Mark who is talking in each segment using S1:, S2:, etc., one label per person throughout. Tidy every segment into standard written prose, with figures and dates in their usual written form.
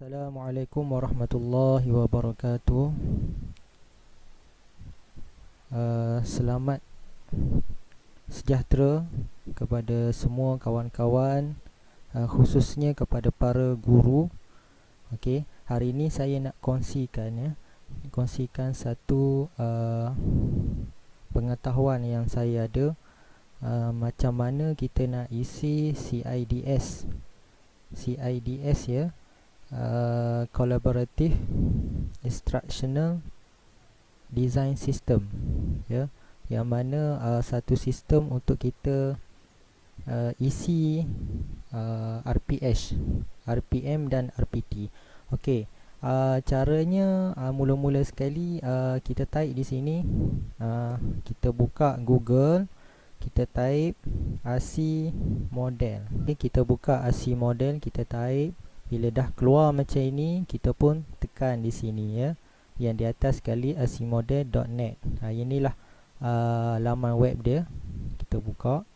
S1: Assalamualaikum warahmatullahi wabarakatuh. Selamat sejahtera kepada semua kawan-kawan, khususnya kepada para guru. Okey, hari ini saya nak kongsikan satu pengetahuan yang saya ada, macam mana kita nak isi CIDS ya, Collaborative Instructional Design System ya, yang mana satu sistem untuk kita isi RPM dan RPT. Okey, caranya mula-mula sekali kita type di sini, kita buka Google, kita type RC model. Okay, kita buka RC model, kita type. Bila dah keluar macam ini, kita pun tekan di sini ya, yang di atas sekali rcmodel.net. Inilah laman web dia. Kita buka.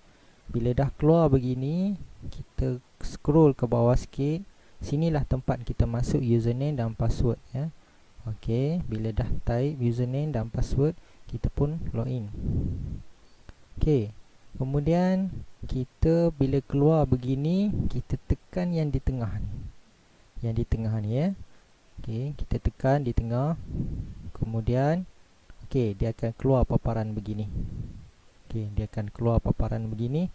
S1: Bila dah keluar begini, kita scroll ke bawah sikit. Sinilah tempat kita masuk username dan password ya. Okey, bila dah type username dan password, kita pun login. Okey, kemudian kita bila keluar begini, kita tekan yang di tengah ni. Yang di tengah ni ya. Okey, kita tekan di tengah. Kemudian okey, dia akan keluar paparan begini. Okey, dia akan keluar paparan begini.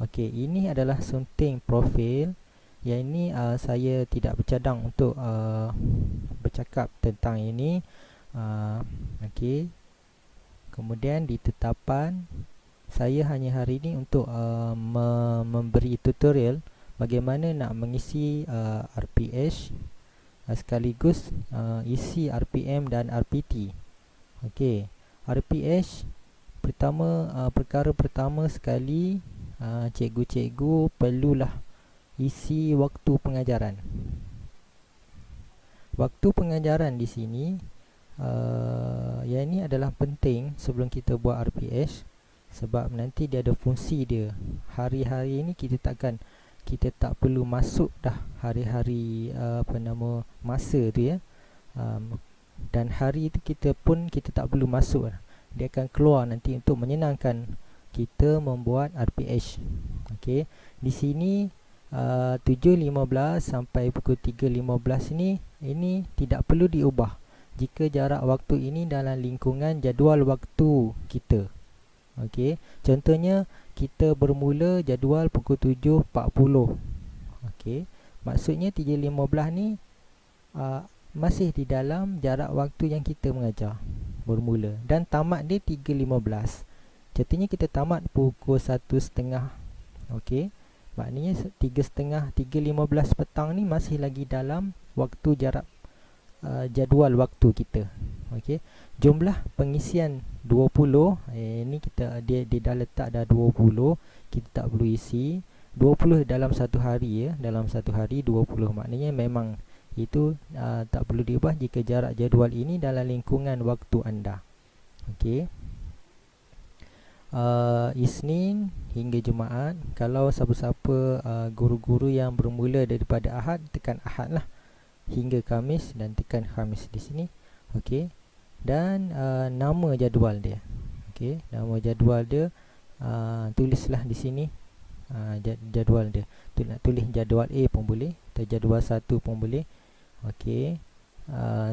S1: Okey, ini adalah sunting profil. Yang ini saya tidak bercadang untuk bercakap tentang ini. Okey. Kemudian di tetapan, saya hanya hari ini untuk memberi tutorial bagaimana nak mengisi RPH sekaligus isi RPM dan RPT. Okey, RPH perkara pertama sekali, cikgu-cikgu perlulah isi waktu pengajaran. Waktu pengajaran di sini, yang ini adalah penting sebelum kita buat RPH, sebab nanti dia ada fungsi dia. Hari-hari ini kita tak perlu masuk dah hari-hari masa tu ya, dan hari itu kita tak perlu masuk dah. Dia akan keluar nanti untuk menyenangkan kita membuat RPH. Okey, di sini 7.15 sampai pukul 3.15 ini tidak perlu diubah jika jarak waktu ini dalam lingkungan jadual waktu kita. Okey, contohnya kita bermula jadual pukul 7.40. Okey, maksudnya 3.15 ni masih di dalam jarak waktu yang kita mengajar bermula, dan tamat dia 3.15. Contohnya kita tamat pukul 1.30. Okey, maknanya 3.30, 3.15 petang ni masih lagi dalam waktu jarak jadual waktu kita. Okey, jumlah pengisian 20. Ini dia dah letak dah 20. Kita tak perlu isi 20 dalam satu hari ya. Dalam satu hari 20. Maknanya memang itu tak perlu diubah jika jarak jadual ini dalam lingkungan waktu anda. Okey. Isnin hingga Jumaat. Kalau siapa-siapa guru-guru yang bermula daripada Ahad, tekan Ahad lah, hingga Khamis dan tekan Khamis di sini. Okey, dan nama jadual dia. Okey, nama jadual dia tulislah di sini jadual dia. Nak tulis jadual A pun boleh, atau jadual 1 pun boleh. Okey,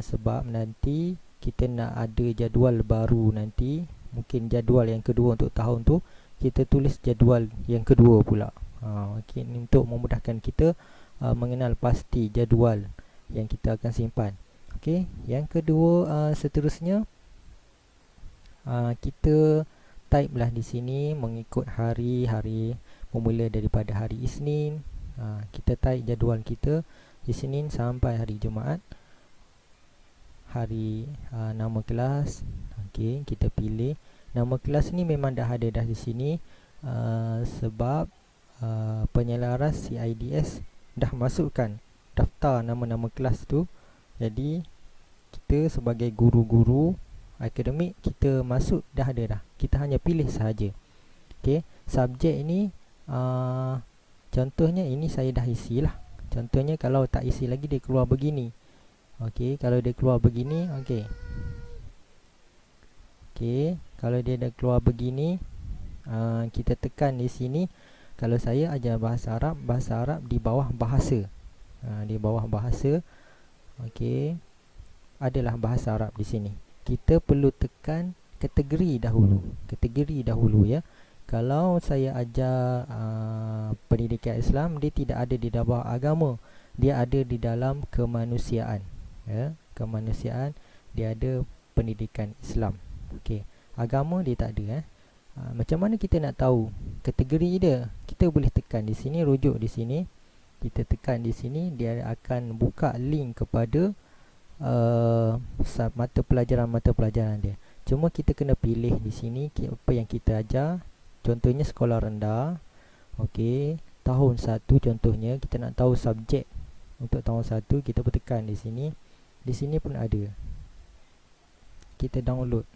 S1: sebab nanti kita nak ada jadual baru nanti, mungkin jadual yang kedua untuk tahun tu, kita tulis jadual yang kedua pula. Okey, ini untuk memudahkan kita mengenal pasti jadual yang kita akan simpan. Okey, yang kedua, seterusnya kita type lah di sini mengikut hari-hari, memula daripada hari Isnin. Kita type jadual kita Isnin sampai hari Jumaat. Hari nama kelas. Okey, kita pilih nama kelas ni memang dah ada dah di sini, sebab penyelaras CIDS dah masukkan daftar nama-nama kelas tu. Jadi kita sebagai guru-guru akademik, kita masuk dah ada dah. Kita hanya pilih sahaja. Okey, subjek ini contohnya ini saya dah isi lah. Contohnya kalau tak isi lagi dia keluar begini. Okey, kalau dia keluar begini, okey. Okey, kalau dia dah keluar begini, kita tekan di sini. Kalau saya ajar bahasa Arab di bawah bahasa. Di bawah bahasa. Okey, adalah bahasa Arab di sini. Kita perlu tekan kategori dahulu ya. Kalau saya ajar pendidikan Islam, dia tidak ada di dalam agama, dia ada di dalam kemanusiaan ya. Kemanusiaan, dia ada pendidikan Islam. Okey, agama dia tak ada. Macam mana kita nak tahu kategori dia? Kita boleh tekan di sini, rujuk di sini. Kita tekan di sini, dia akan buka link kepada mata pelajaran dia. Cuma kita kena pilih di sini apa yang kita ajar. Contohnya sekolah rendah. Okey, tahun 1 contohnya, kita nak tahu subjek untuk tahun 1, kita tekan di sini. Di sini pun ada. Kita download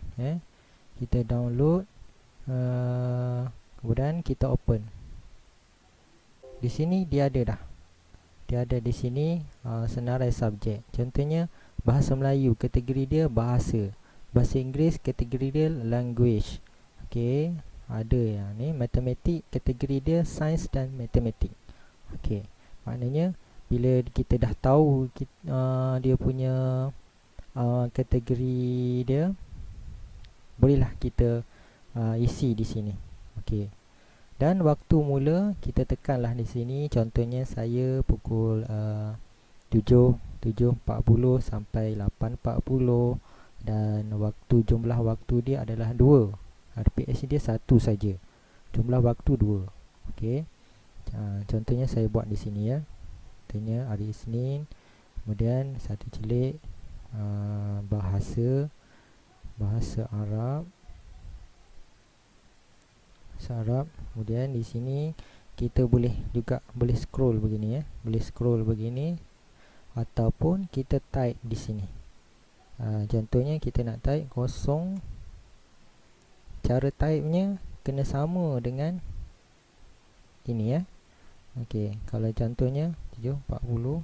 S1: Kita download, kemudian kita open. Di sini dia ada dah. Dia ada di sini senarai subjek. Contohnya bahasa Melayu, kategori dia bahasa. Bahasa Inggeris, kategori dia language. Okey, ada yang ni matematik, kategori dia sains dan matematik. Okey, maknanya bila kita dah tahu dia punya kategori dia, bolehlah kita isi di sini. Okey. Dan waktu mula kita tekanlah di sini. Contohnya saya pukul 7.40 sampai 8.40, dan jumlah waktu dia adalah 2. RPS dia 1 saja. Jumlah waktu 2. Okey. Contohnya saya buat di sini ya. Contohnya hari Isnin, kemudian satu celik bahasa Arab. Kemudian di sini kita boleh scroll begini ya. Boleh scroll begini, ataupun kita type di sini. Contohnya kita nak type 0. Cara type-nya kena sama dengan ini ya. Okey, kalau contohnya 7.40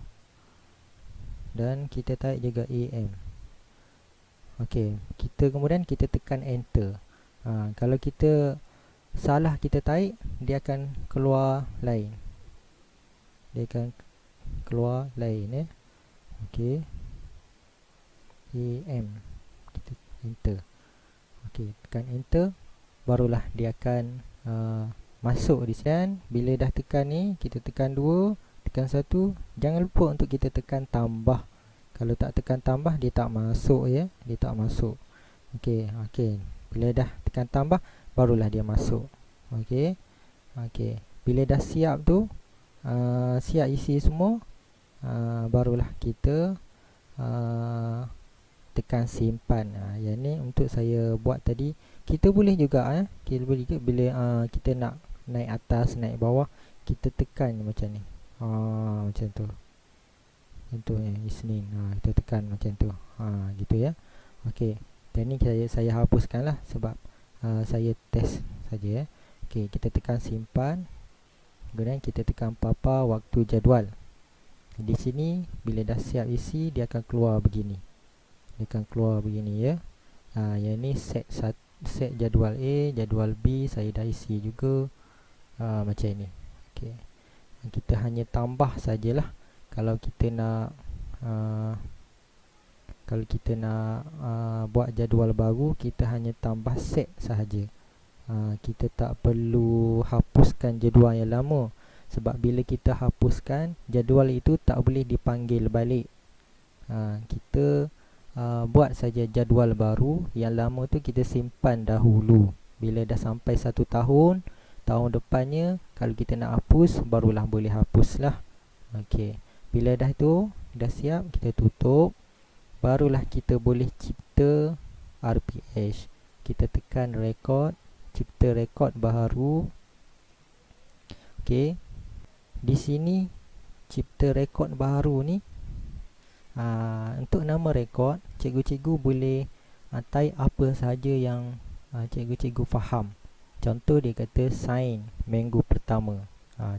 S1: dan kita type juga AM. Okey, kemudian kita tekan enter. Kalau kita salah kita type, dia akan keluar lain. ya. Okey, AM, kita enter. Okey, tekan enter, barulah dia akan masuk di sini. Bila dah tekan ni, kita tekan 2, tekan 1. Jangan lupa untuk kita tekan tambah. Kalau tak tekan tambah, dia tak masuk ya. Dia tak masuk. Okey. Bila dah tekan tambah, barulah dia masuk. Okey. Bila dah siap tu, siap isi semua, barulah kita tekan simpan. Yang ni untuk saya buat tadi. Kita boleh juga bila kita nak naik atas, naik bawah, kita tekan macam ni. Macam tu. Contohnya Isnin, kita tekan macam tu. Gitu ya. Okey. Dan ni saya hapuskanlah sebab saya test saja ya. Okey, kita tekan simpan. Kemudian kita tekan papa waktu jadual. Di sini bila dah siap isi, dia akan keluar begini. Ya. Yang ni set jadual A, jadual B saya dah isi juga. Macam ni. Okey. Kita hanya tambah sajalah. Kalau kita nak buat jadual baru, kita hanya tambah set sahaja. Kita tak perlu hapuskan jadual yang lama, sebab bila kita hapuskan, jadual itu tak boleh dipanggil balik. Kita buat saja jadual baru, yang lama tu kita simpan dahulu. Bila dah sampai 1 tahun depannya, kalau kita nak hapus, barulah boleh hapuslah. Okey. Bila dah siap, kita tutup. Barulah kita boleh cipta RPH. Kita tekan record, cipta rekod baharu. Okey. Di sini cipta rekod baharu ni, untuk nama rekod, cikgu-cikgu boleh type apa sahaja yang cikgu-cikgu faham. Contoh dia kata sains minggu pertama.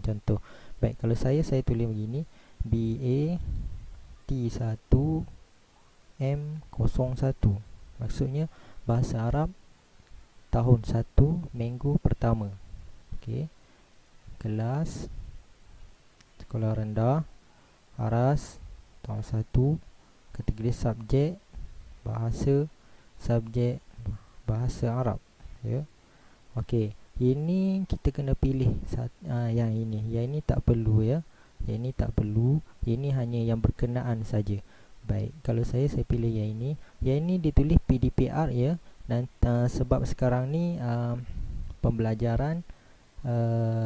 S1: Contoh. Baik, kalau saya tulis begini, BA T1 M01. Maksudnya bahasa Arab tahun 1 minggu pertama. Okey. Kelas sekolah rendah Aras tahun 1, kategori subjek bahasa, subjek bahasa Arab, ya. Okey, ini kita kena pilih yang ini. Yang ini tak perlu, ya. Yang ini tak perlu. Ini hanya yang berkenaan saja. Baik, kalau saya pilih yang ini. Yang ini ditulis PDPR, ya. Dan sebab sekarang ni pembelajaran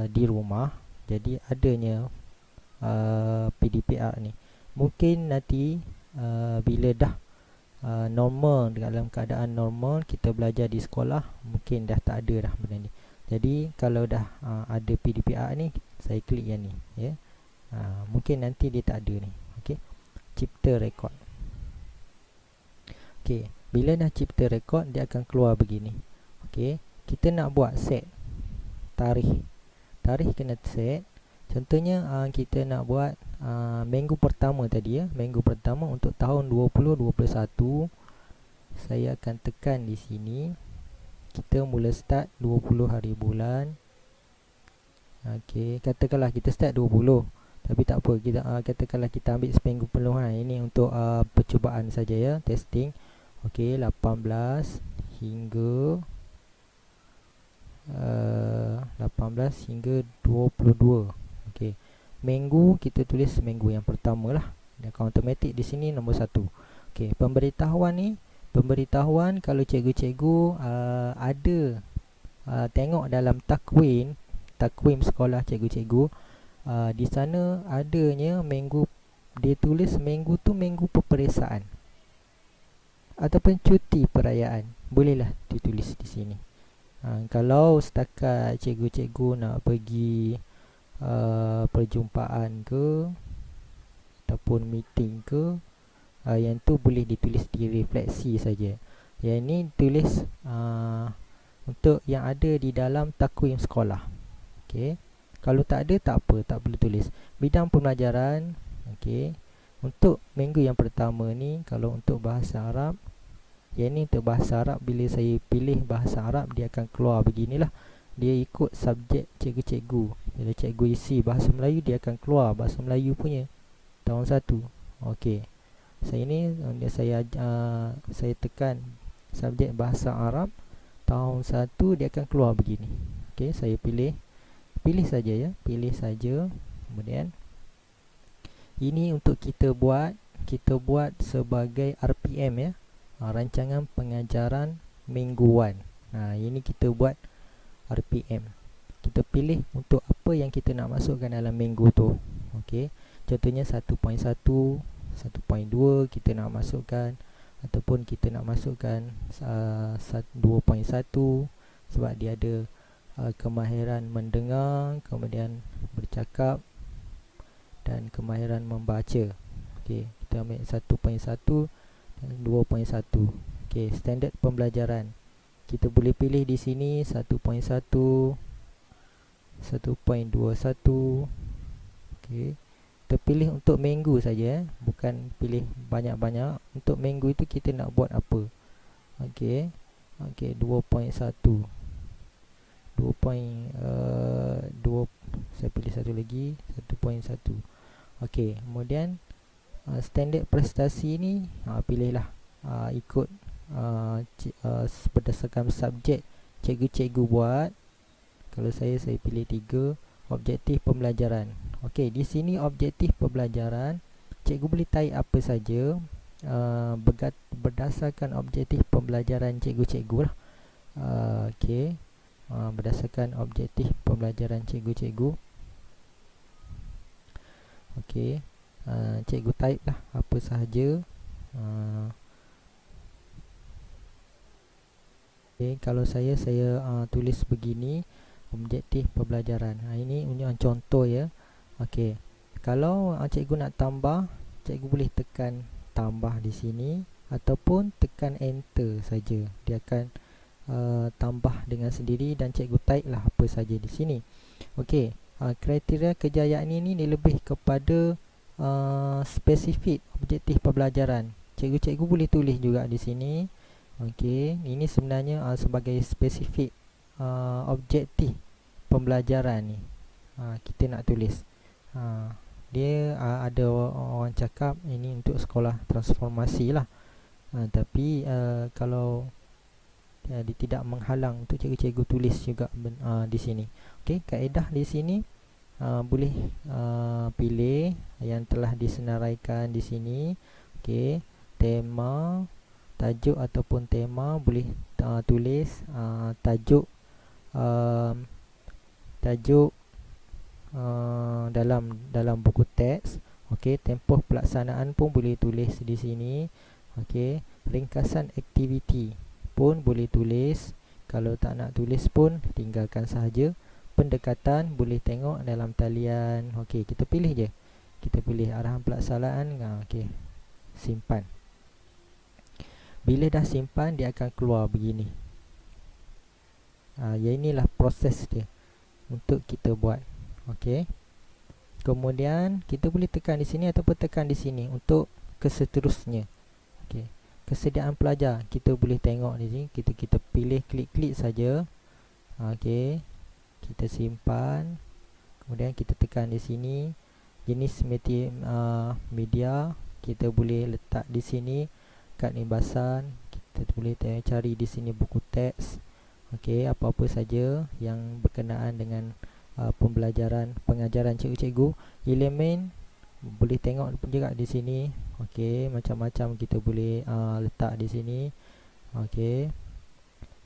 S1: di rumah, jadi adanya PDPR ni. Mungkin nanti bila dah normal, dalam keadaan normal kita belajar di sekolah, mungkin dah tak ada dah benda ni. Jadi kalau dah ada PDPR ni, saya klik yang ni, ya. Mungkin nanti dia tak ada ni. Okey, cipta rekod. Okey, bila dah cipta rekod, dia akan keluar begini. Okey, kita nak buat set tarikh. Tarikh kena set. Contohnya kita nak buat minggu pertama tadi, ya. Minggu pertama untuk tahun 2021. Saya akan tekan di sini. Kita mula start 20 hari bulan. Okey, katakanlah kita start 20. Tapi tak apa, kita katakanlah kita ambil seminggu penuh. Ini untuk percubaan saja, ya, testing. Okey, 18 hingga 22. Okey, minggu kita tulis minggu yang pertama lah. Dan automatik di sini nombor 1. Okey, pemberitahuan ni, pemberitahuan kalau cikgu-cikgu ada tengok dalam takwim sekolah cikgu-cikgu, di sana adanya minggu, dia tulis minggu tu minggu peperiksaan ataupun cuti perayaan, bolehlah ditulis di sini. Kalau setakat cikgu-cikgu nak pergi perjumpaan ke ataupun meeting ke, yang tu boleh ditulis di refleksi saja. Yang ini tulis untuk yang ada di dalam takwim sekolah. Okey, kalau tak ada tak apa, tak perlu tulis. Bidang pembelajaran, okey, untuk minggu yang pertama ni, kalau untuk bahasa Arab, yang ni untuk bahasa Arab, bila saya pilih bahasa Arab, dia akan keluar beginilah. Dia ikut subjek cikgu-cikgu. Bila cikgu isi bahasa Melayu, dia akan keluar bahasa Melayu punya tahun 1. Okey, saya ni saya tekan subjek bahasa Arab tahun 1, dia akan keluar begini. Okey, saya pilih saja, ya, pilih saja. Kemudian ini untuk kita buat sebagai RPM, ya, rancangan pengajaran mingguan. Ini kita buat RPM. Kita pilih untuk apa yang kita nak masukkan dalam minggu tu. Okey, contohnya 1.1, 1.2 kita nak masukkan, ataupun kita nak masukkan 2.1 sebab dia ada kemahiran mendengar, kemudian bercakap dan kemahiran membaca. Okey, kita ambil 1.1 dan 2.1. Okey, standard pembelajaran. Kita boleh pilih di sini 1.1, 1.21. Okey, kita pilih untuk minggu saja, bukan pilih banyak-banyak. Untuk minggu itu kita nak buat apa. Okey, 2.1, 2.2, saya pilih satu lagi, 1.1. Okey, kemudian standard prestasi ni pilihlah ikut berdasarkan subjek cikgu-cikgu buat. Kalau saya pilih 3, objektif pembelajaran. Okey, di sini objektif pembelajaran, cikgu boleh type apa saja berdasarkan objektif pembelajaran cikgu-cikgu lah. Okey, berdasarkan objektif pembelajaran cikgu-cikgu. Okey, cikgu type lah apa sahaja. Okay, kalau saya tulis begini, objektif pembelajaran. Ini contoh, ya. Okey, kalau cikgu nak tambah, cikgu boleh tekan tambah di sini ataupun tekan enter saja. Dia akan tambah dengan sendiri dan cikgu type lah apa saja di sini. Okey, kriteria kejayaan ini lebih kepada spesifik objektif pembelajaran. Cikgu-cikgu boleh tulis juga di sini. Okey, ini sebenarnya sebagai spesifik objektif pembelajaran ni. Kita nak tulis. Dia ada orang cakap ini untuk sekolah transformasi lah. Tapi kalau dia tidak menghalang untuk cikgu-cikgu tulis juga di sini. Okey, kaedah di sini boleh pilih yang telah disenaraikan di sini. Okey, tema, tajuk ataupun tema boleh tulis tajuk dalam buku teks. Okey, tempoh pelaksanaan pun boleh tulis di sini. Okey, ringkasan aktiviti pun boleh tulis. Kalau tak nak tulis pun tinggalkan sahaja. Pendekatan boleh tengok dalam talian. Okey, kita pilih je. Kita pilih arahan pelaksanaan. Okey, simpan. Bila dah simpan, dia akan keluar begini. Ya, inilah proses dia untuk kita buat. Okey. Kemudian kita boleh tekan di sini ataupun tekan di sini untuk keseterusnya. Okey. Kesediaan pelajar kita boleh tengok di sini. Kita pilih klik-klik saja. Okey. Kita simpan. Kemudian kita tekan di sini. Jenis media kita boleh letak di sini. Kad imbasan kita boleh cari di sini buku teks. Okey, apa-apa saja yang berkenaan dengan pembelajaran pengajaran cikgu-cikgu. Elemen boleh tengok juga di sini. Okey, macam-macam kita boleh letak di sini. Okey,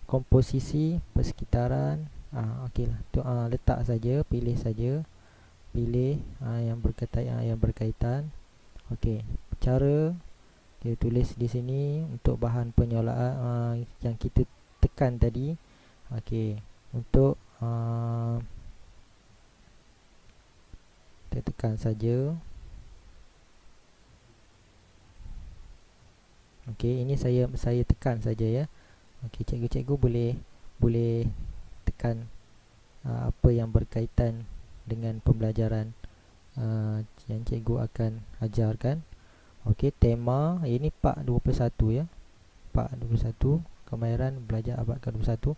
S1: komposisi persekitaran. Okeylah, tu letak saja, pilih saja. Pilih yang berkaitan. Okey, cara dia tulis di sini untuk bahan penyoalan yang kita tekan tadi. Okey, untuk kita tekan saja. Okey, ini saya tekan saja ya. Okey, cikgu-cikgu boleh tekan apa yang berkaitan dengan pembelajaran yang cikgu akan ajarkan. Okey, tema ini Pak 21 ya. Pak 21, kemahiran belajar abad ke-21.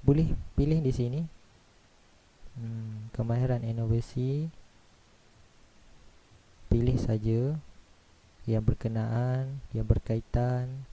S1: Boleh pilih di sini. Kemahiran inovasi. Pilih saja yang berkenaan, yang berkaitan.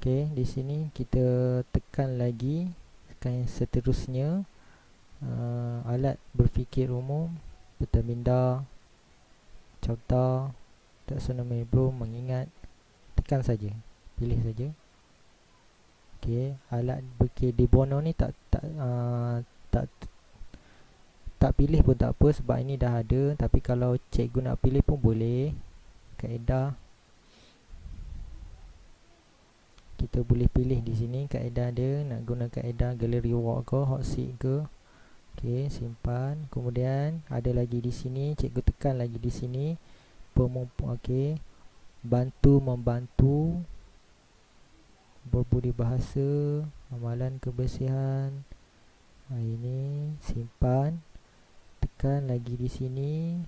S1: Okey, di sini kita tekan lagi, tekan yang seterusnya. Alat berfikir umum, peta minda, contoh, taksonomi belum, mengingat. Tekan saja, pilih saja. Okey, alat berfikir de Bono ni tak pilih pun tak apa sebab ini dah ada. Tapi kalau cikgu nak pilih pun boleh. Kaedah kita boleh pilih di sini kaedah dia, nak guna kaedah gallery walk ke hot seat ke. Okey, simpan. Kemudian ada lagi di sini, cikgu tekan lagi di sini. Okey, bantu membantu, berbudi bahasa, amalan kebersihan. Ini simpan. Tekan lagi di sini.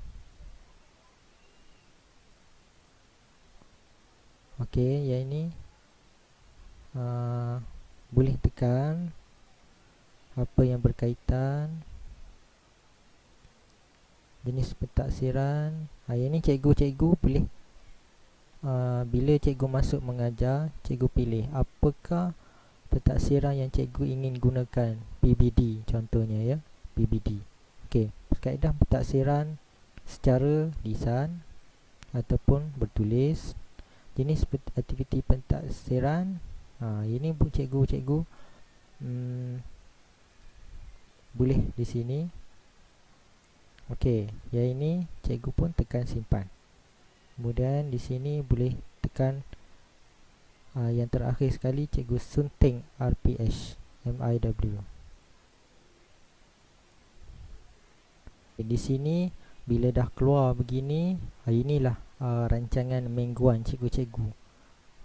S1: Okey, yang ini boleh tekan apa yang berkaitan, jenis pentaksiran. Yang ini cikgu boleh bila cikgu masuk mengajar, cikgu pilih apakah pentaksiran yang cikgu ingin gunakan. PBD contohnya ya, PBD. Okey, kaedah pentaksiran secara lisan ataupun bertulis. Jenis aktiviti pentaksiran, ini cikgu boleh di sini. Okey, yang ini cikgu pun tekan simpan. Kemudian di sini boleh tekan yang terakhir sekali, cikgu sunting RPH MIW. Di sini bila dah keluar begini, inilah rancangan mingguan cikgu-cikgu.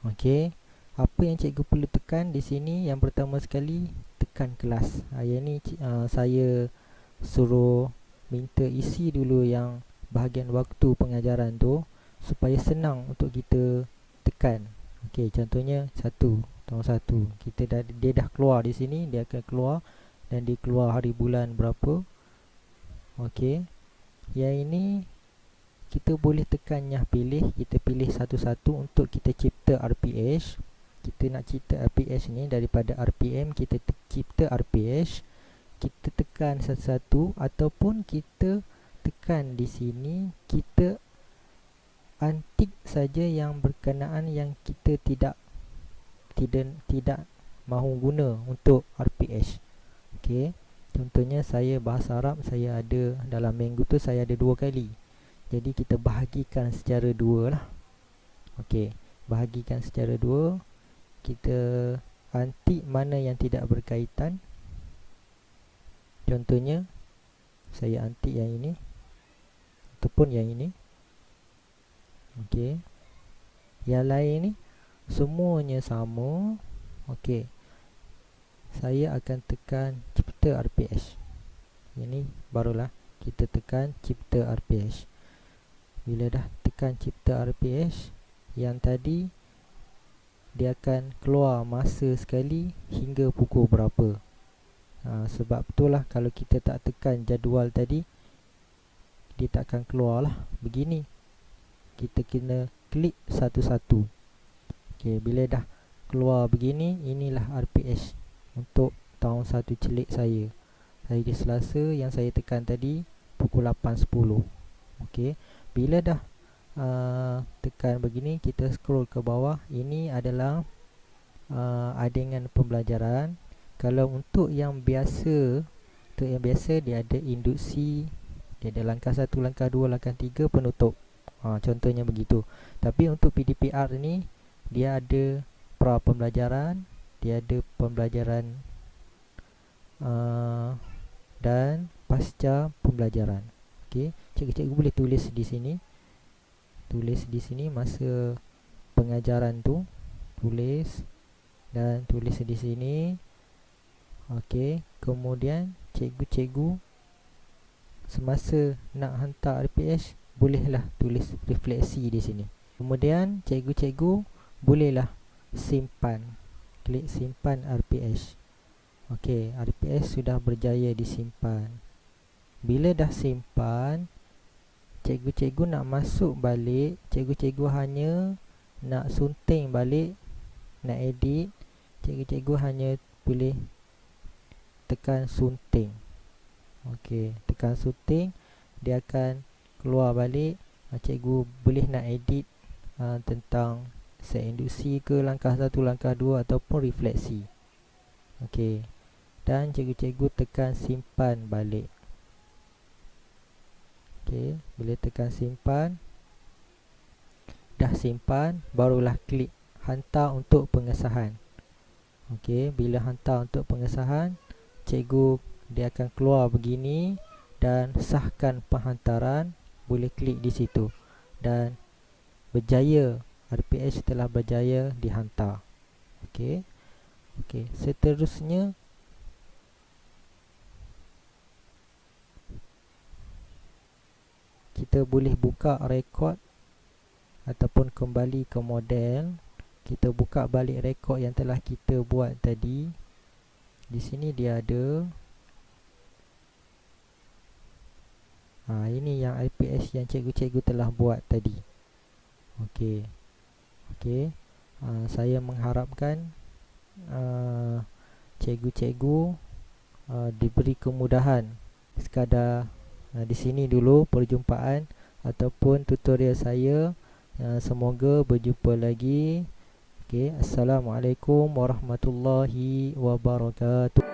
S1: Okey, apa yang cikgu perlu tekan di sini? Yang pertama sekali, tekan kelas. Yang ni saya suruh minta isi dulu yang bahagian waktu pengajaran tu supaya senang untuk kita tekan. Okey, contohnya 1, tahun 1. Dia dah keluar di sini, dia akan keluar dan dia keluar hari bulan berapa. Okey. Yang ini kita boleh tekan yang pilih, kita pilih satu-satu untuk kita cipta RPH. Kita nak cipta RPH ni daripada RPM, kita cipta RPH. Kita tekan satu-satu ataupun kita tekan di sini, kita antik saja yang berkenaan yang kita tidak mahu guna untuk RPH. Okey, contohnya saya bahasa Arab, saya ada dalam minggu tu saya ada 2 kali. Jadi kita bahagikan secara 2 lah. Okey, bahagikan secara 2. Kita antik mana yang tidak berkaitan. Contohnya saya antik yang ini ataupun yang ini. Okey, yang lain ni semuanya sama. Okey, saya akan tekan cipta RPH. Ini barulah kita tekan cipta RPH. Bila dah tekan cipta RPH, yang tadi dia akan keluar masa sekali hingga pukul berapa. Sebab itulah kalau kita tak tekan jadual tadi, dia tak akan keluar lah. Begini, kita kena klik satu-satu. Okey, bila dah keluar begini, inilah RPH untuk tahun 1 celik saya. Hari Selasa yang saya tekan tadi pukul 8.10. Okey, bila dah tekan begini, kita scroll ke bawah. Ini adalah adegan pembelajaran. Kalau untuk yang biasa, dia ada induksi, dia ada langkah 1, langkah 2, langkah 3, penutup. Contohnya begitu. Tapi untuk PDPR ni, dia ada pra pembelajaran, dia ada pembelajaran dan pasca pembelajaran. Okey, cikgu-cikgu boleh tulis di sini. Tulis di sini masa pengajaran tu, tulis dan tulis di sini. Okey, kemudian cikgu-cikgu semasa nak hantar RPH, bolehlah tulis refleksi di sini. Kemudian cikgu-cikgu bolehlah simpan. Klik simpan RPH. Okey, RPH sudah berjaya disimpan. Bila dah simpan, cikgu-cikgu nak masuk balik, cikgu-cikgu hanya nak sunting balik, nak edit, cikgu-cikgu hanya boleh tekan sunting. Okey, tekan sunting, dia akan keluar balik. Cikgu boleh nak edit tentang set induksi ke, langkah 1, langkah 2 ataupun refleksi. Okey, dan cikgu-cikgu tekan simpan balik. Okey, bila tekan simpan, dah simpan, barulah klik hantar untuk pengesahan. Okey, bila hantar untuk pengesahan, cikgu dia akan keluar begini dan sahkan penghantaran. Boleh klik di situ dan berjaya, RPH telah berjaya dihantar. Okey. Okey, seterusnya kita boleh buka rekod ataupun kembali ke model. Kita buka balik rekod yang telah kita buat tadi. Di sini dia ada. Ini yang RPH yang cikgu-cikgu telah buat tadi. Okey. Okey. Saya mengharapkan cikgu-cikgu diberi kemudahan. Sekadar di sini dulu perjumpaan ataupun tutorial saya. Semoga berjumpa lagi. Okey, assalamualaikum warahmatullahi wabarakatuh.